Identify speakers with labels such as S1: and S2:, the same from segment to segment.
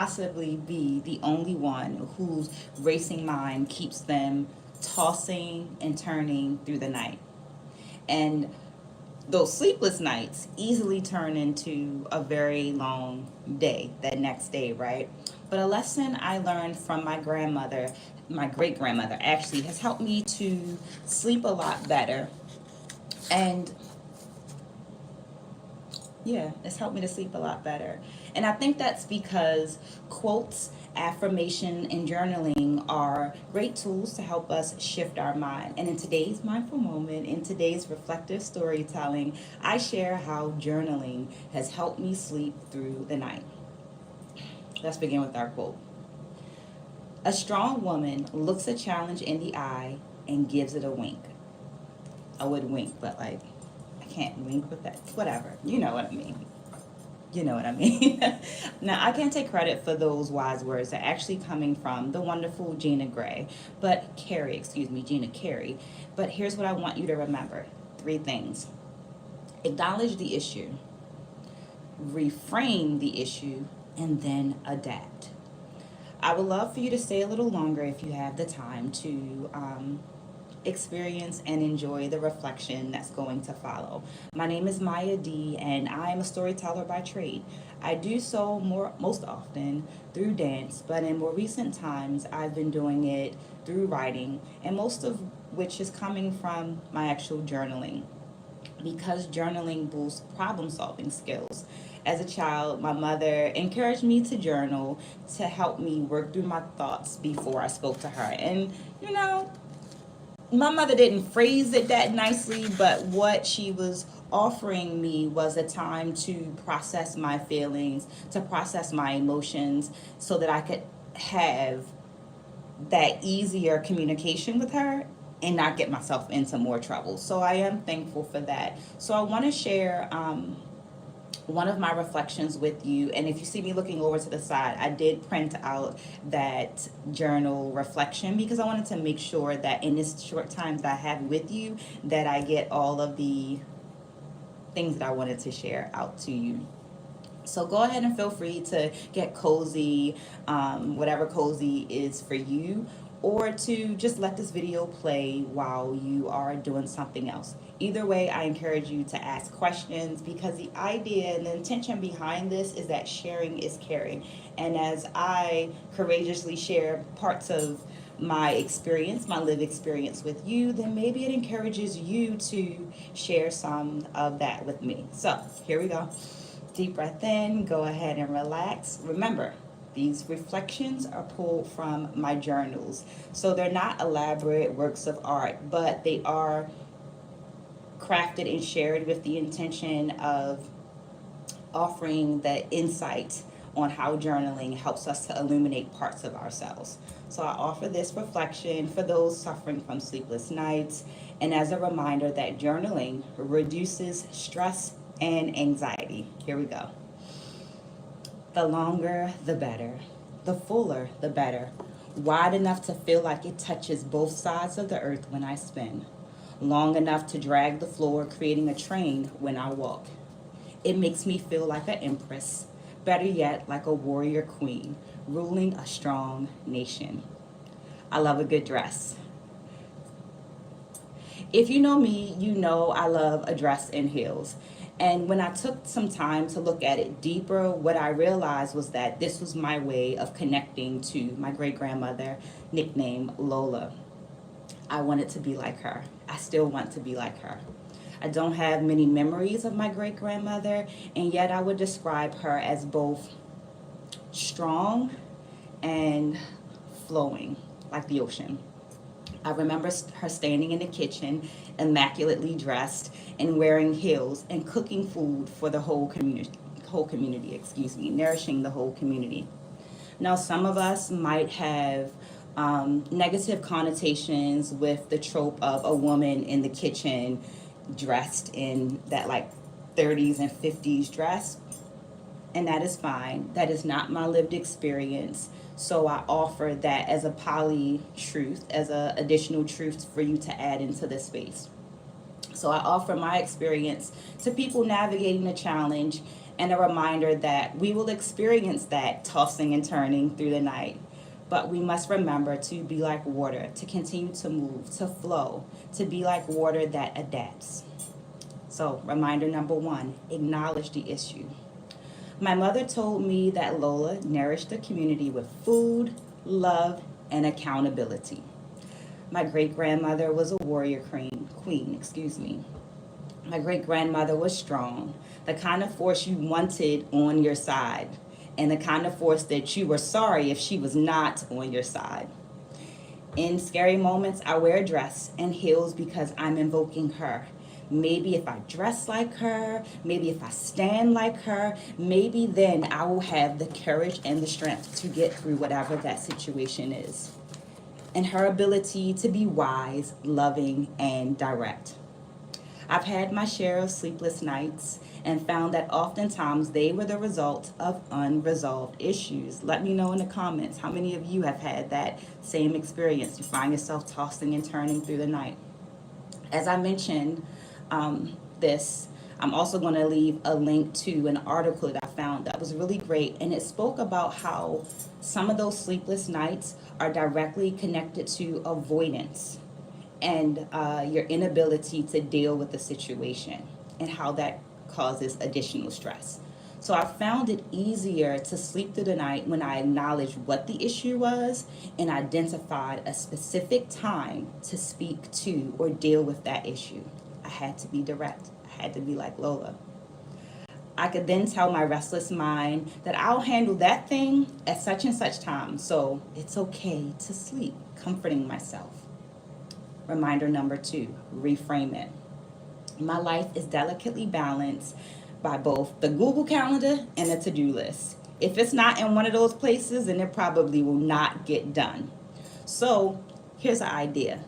S1: possibly be the only one whose racing mind keeps them tossing and turning through the night. And those sleepless nights easily turn into a very long day, that next day, right? But a lesson I learned from my grandmother, my great grandmother actually, has helped me to sleep a lot better. And yeah, it's helped me to sleep a lot better. And I think that's because quotes, affirmation, and journaling are great tools to help us shift our mind. And in today's mindful moment, in today's reflective storytelling, I share how journaling has helped me sleep through the night. Let's begin with our quote. A strong woman looks a challenge in the eye and gives it a wink. I would wink, but like, I can't wink with that. Whatever. You know what I mean. You know what I mean. Now, I can't take credit for those wise words. They're actually coming from the wonderful Gina Gray, but Carey, excuse me, Gina Carey. But here's what I want you to remember: three things. Acknowledge the issue, reframe the issue, and then adapt. I would love for you to stay a little longer if you have the time to experience and enjoy the reflection that's going to follow. My name is Maya D, and I am a storyteller by trade. I do so most often through dance, but in more recent times, I've been doing it through writing, and most of which is coming from my actual journaling, because journaling boosts problem solving skills. As a child, my mother encouraged me to journal to help me work through my thoughts before I spoke to her. And, you know, my mother didn't phrase it that nicely, but what she was offering me was a time to process my feelings, to process my emotions, so that I could have that easier communication with her and not get myself into more trouble. So I am thankful for that. So I want to share one of my reflections with you. And if you see me looking over to the side, I did print out that journal reflection because I wanted to make sure that in this short time that I have with you, that I get all of the things that I wanted to share out to you. So go ahead and feel free to get cozy, whatever cozy is for you, or to just let this video play while you are doing something else. Either way, I encourage you to ask questions, because the idea and the intention behind this is that sharing is caring. And as I courageously share parts of my experience, my lived experience with you, then maybe it encourages you to share some of that with me. So here we go. Deep breath in, go ahead and relax. Remember, these reflections are pulled from my journals. So they're not elaborate works of art, but they are crafted and shared with the intention of offering the insight on how journaling helps us to illuminate parts of ourselves. So I offer this reflection for those suffering from sleepless nights, and as a reminder that journaling reduces stress and anxiety. Here we go. The longer, the better. The fuller, the better. Wide enough to feel like it touches both sides of the earth when I spin. Long enough to drag the floor, creating a train when I walk. It makes me feel like an empress, better yet, like a warrior queen, ruling a strong nation. I love a good dress. If you know me, you know I love a dress and heels. And when I took some time to look at it deeper, what I realized was that this was my way of connecting to my great grandmother, nicknamed Lola. I wanted to be like her. I still want to be like her. I don't have many memories of my great grandmother, and yet I would describe her as both strong and flowing, like the ocean. I remember her standing in the kitchen, immaculately dressed and wearing heels, and cooking food for the whole community, excuse me, nourishing the whole community. Now, some of us might have negative connotations with the trope of a woman in the kitchen dressed in that like 30s and 50s dress, and that is fine. That is not my lived experience. So I offer that as a poly truth, as a additional truth for you to add into this space. So I offer my experience to people navigating the challenge and a reminder that we will experience that tossing and turning through the night. But we must remember to be like water, to continue to move, to flow, to be like water that adapts. So, reminder number one, acknowledge the issue. My mother told me that Lola nourished the community with food, love, and accountability. My great grandmother was a warrior queen, excuse me. My great grandmother was strong, the kind of force you wanted on your side, and the kind of force that you were sorry if she was not on your side. In scary moments, I wear a dress and heels because I'm invoking her. Maybe if I dress like her, maybe if I stand like her, maybe then I will have the courage and the strength to get through whatever that situation is. And her ability to be wise, loving, and direct. I've had my share of sleepless nights and found that oftentimes they were the result of unresolved issues. Let me know in the comments how many of you have had that same experience. You find yourself tossing and turning through the night. As I mentioned this, I'm also going to leave a link to an article that I found that was really great, and it spoke about how some of those sleepless nights are directly connected to avoidance and your inability to deal with the situation and how that causes additional stress. So I found it easier to sleep through the night when I acknowledged what the issue was and identified a specific time to speak to or deal with that issue. I had to be direct. I had to be like Lola. I could then tell my restless mind that I'll handle that thing at such and such time, so it's okay to sleep, comforting myself. Reminder number two, reframe it. My life is delicately balanced by both the Google Calendar and the to-do list. If it's not in one of those places, then it probably will not get done. So here's an idea.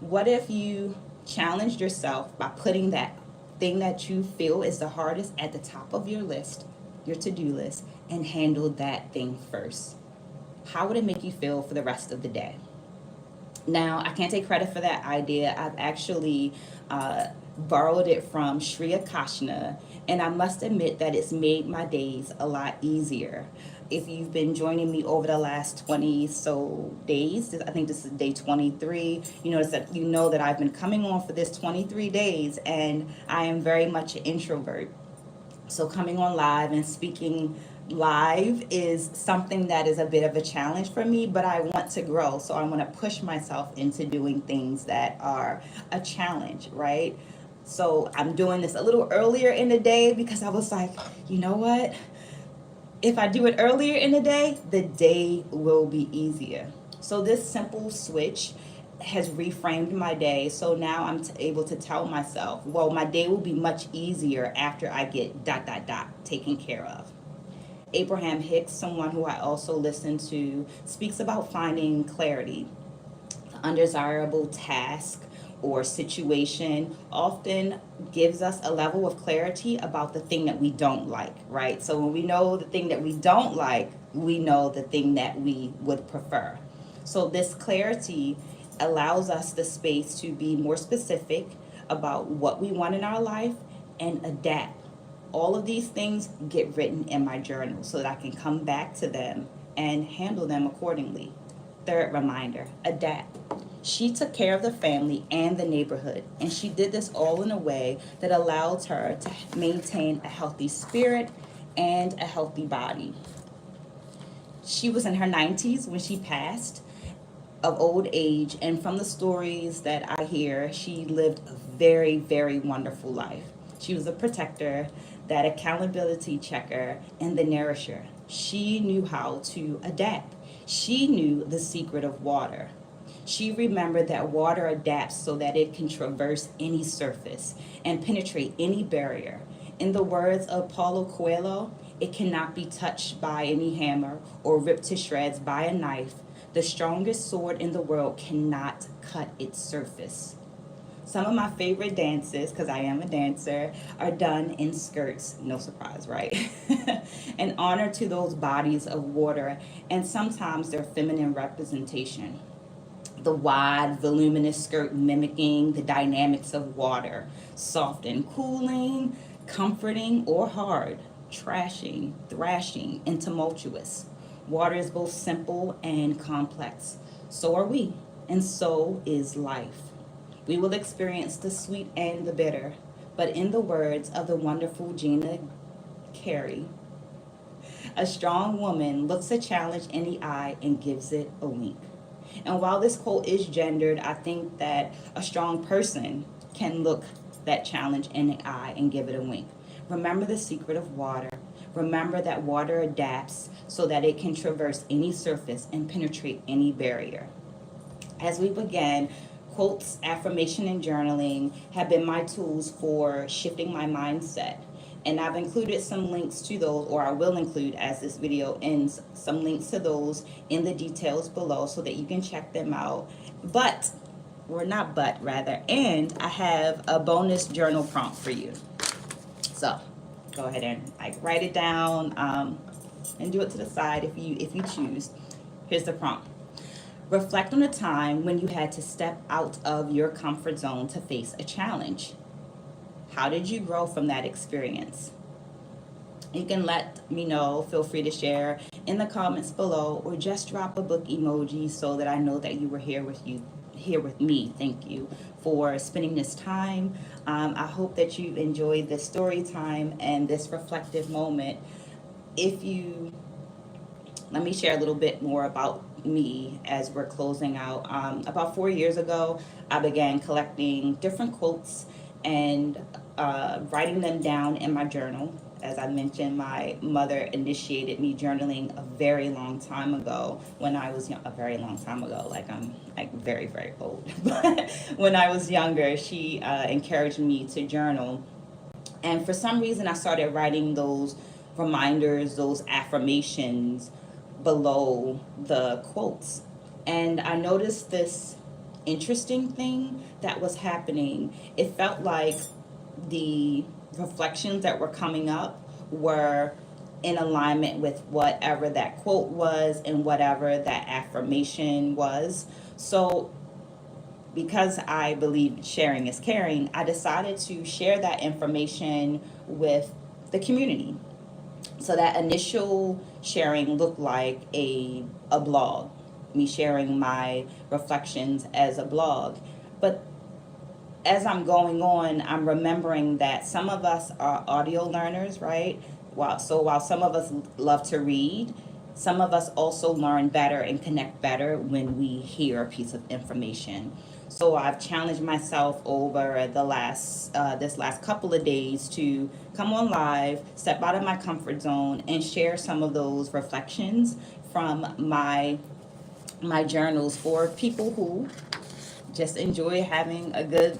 S1: What if you challenged yourself by putting that thing that you feel is the hardest at the top of your list, your to-do list, and handled that thing first? How would it make you feel for the rest of the day? Now, I can't take credit for that idea. I've actually borrowed it from Sri Akashna, and I must admit that it's made my days a lot easier. If you've been joining me over the last 20 so days, I think this is day 23, you know that I've been coming on for this 23 days, and I am very much an introvert. So coming on live and speaking live is something that is a bit of a challenge for me, but I want to grow. So I want to push myself into doing things that are a challenge, right? So I'm doing this a little earlier in the day because I was like, you know what? If I do it earlier in the day will be easier. So this simple switch has reframed my day. So now I'm able to tell myself, well, my day will be much easier after I get ... taken care of. Abraham Hicks, someone who I also listen to, speaks about finding clarity. The undesirable task or situation often gives us a level of clarity about the thing that we don't like, right? So when we know the thing that we don't like, we know the thing that we would prefer. So this clarity allows us the space to be more specific about what we want in our life and adapt. All of these things get written in my journal so that I can come back to them and handle them accordingly. Third reminder, adapt. She took care of the family and the neighborhood, and she did this all in a way that allowed her to maintain a healthy spirit and a healthy body. She was in her 90s when she passed of old age, and from the stories that I hear, she lived a very, very wonderful life. She was a protector, that accountability checker, and the nourisher. She knew how to adapt. She knew the secret of water. She remembered that water adapts so that it can traverse any surface and penetrate any barrier. In the words of Paulo Coelho, it cannot be touched by any hammer or ripped to shreds by a knife. The strongest sword in the world cannot cut its surface. Some of my favorite dances, because I am a dancer, are done in skirts. No surprise, right? In honor to those bodies of water and sometimes their feminine representation. The wide, voluminous skirt mimicking the dynamics of water, soft and cooling, comforting or hard. trashing, thrashing, and tumultuous. Water is both simple and complex. So are we, and so is life. We will experience the sweet and the bitter, but in the words of the wonderful Gina Carey, a strong woman looks a challenge in the eye and gives it a wink. And while this quote is gendered, I think that a strong person can look that challenge in the eye and give it a wink. Remember the secret of water. Remember that water adapts so that it can traverse any surface and penetrate any barrier. As we began, quotes, affirmation, and journaling have been my tools for shifting my mindset. And I've included some links to those, or I will include as this video ends, some links to those in the details below so that you can check them out. But, or not but, rather, and I have a bonus journal prompt for you. So, go ahead and write it down and do it to the side if you choose. Here's the prompt. Reflect on a time when you had to step out of your comfort zone to face a challenge. How did you grow from that experience? You can let me know, feel free to share in the comments below, or just drop a book emoji so that I know that you were here with me. Thank you for spending this time. I hope that you've enjoyed this story time and this reflective moment. Let me share a little bit more about me as we're closing out. About 4 years ago, I began collecting different quotes and writing them down in my journal. As I mentioned, my mother initiated me journaling a very long time ago when I was young. A very long time ago, like I'm very, very old. But when I was younger, she encouraged me to journal. And for some reason, I started writing those reminders, those affirmations below the quotes. And I noticed this interesting thing that was happening. It felt like the reflections that were coming up were in alignment with whatever that quote was and whatever that affirmation was. So because I believe sharing is caring, I decided to share that information with the community. So that initial sharing looked like a blog, me sharing my reflections as a blog. But as I'm going on, I'm remembering that some of us are audio learners, right? While some of us love to read, some of us also learn better and connect better when we hear a piece of information. So I've challenged myself over this last couple of days to come on live, step out of my comfort zone, and share some of those reflections from my journals for people who just enjoy having a good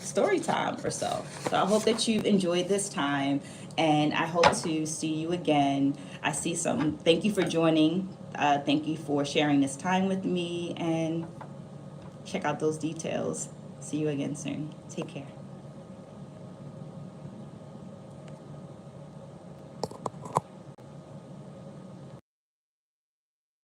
S1: story time or so. So I hope that you've enjoyed this time, and I hope to see you again. Thank you for joining. Thank you for sharing this time with me, and check out those details. See you again soon. Take care.